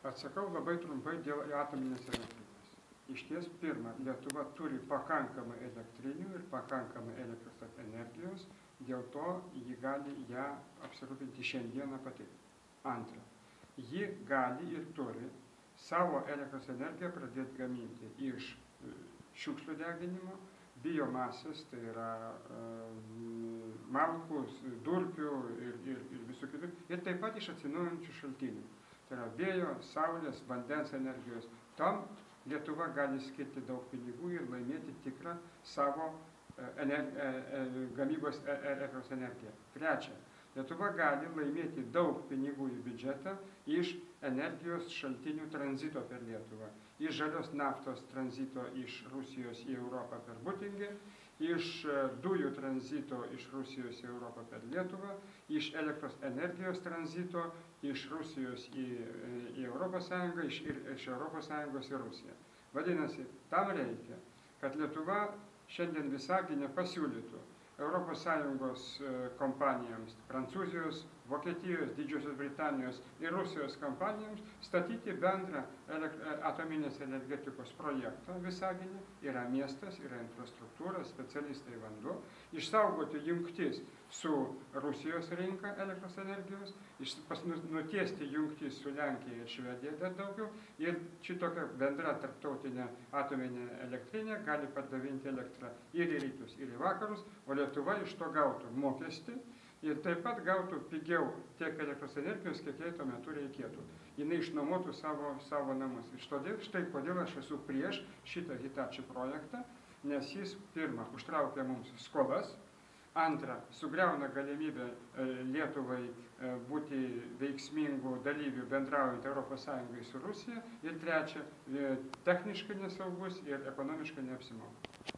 Atsakau labai trumpai dėl atominės elektrinės. Išties, pirma, Lietuva turi pakankamai elektrinių ir pakankamai elektros energijos, dėl to ji gali ją apsirūpinti šiandieną pati. Antra, ji gali ir turi savo elektros energiją pradėti gaminti iš šiukšlių deginimo, biomasės, tai yra malkų, durpių ir visų kitų, ir taip pat iš atsinaujinančių šaltinių. Tai yra vėjo, saulės, vandens energijos. Tam Lietuva gali skirti daug pinigų ir laimėti tikrą savo gamybos elektros energiją. Trečia, Lietuva gali laimėti daug pinigų į biudžetą iš energijos šaltinių tranzito per Lietuvą, iš žalios naftos tranzito iš Rusijos į Europą per Butingę, iš dujų tranzito iš Rusijos į Europą per Lietuvą, iš elektros energijos tranzito iš Rusijos į Europos Sąjungą, iš Europos Sąjungos į Rusiją. Vadinasi, tam reikia, kad Lietuva šiandien Visagine pasiūlytų Europos Sąjungos kompanijoms, Prancūzijos, Vokietijos, Didžiosios Britanijos ir Rusijos kompanijoms statyti bendrą atominės energetikos projektą Visagine. Yra miestas, yra infrastruktūra, specialistai vanduo, išsaugoti jungtis su Rusijos rinka elektros energijos, nutiesti jungtis su Lenkija ir Švedija dar daugiau, ir šitokia bendra tarptautinė atominė elektrinė gali pardavinti elektrą ir į rytus, ir į vakarus, o Lietuva iš to gautų mokestį ir taip pat gautų pigiau tiek elektros energijos, kiek jai tuo metu reikėtų. Jinai išnuomotų savo namus. Ir štai kodėl aš esu prieš šitą Hitachi projektą, nes jis, pirma, užtraukia mums skolas, antra, sugriauna galimybę Lietuvai būti veiksmingų dalyvių bendraujant Europos Sąjungai su Rusija, ir trečia, techniškai nesaugus ir ekonomiškai neapsimoka.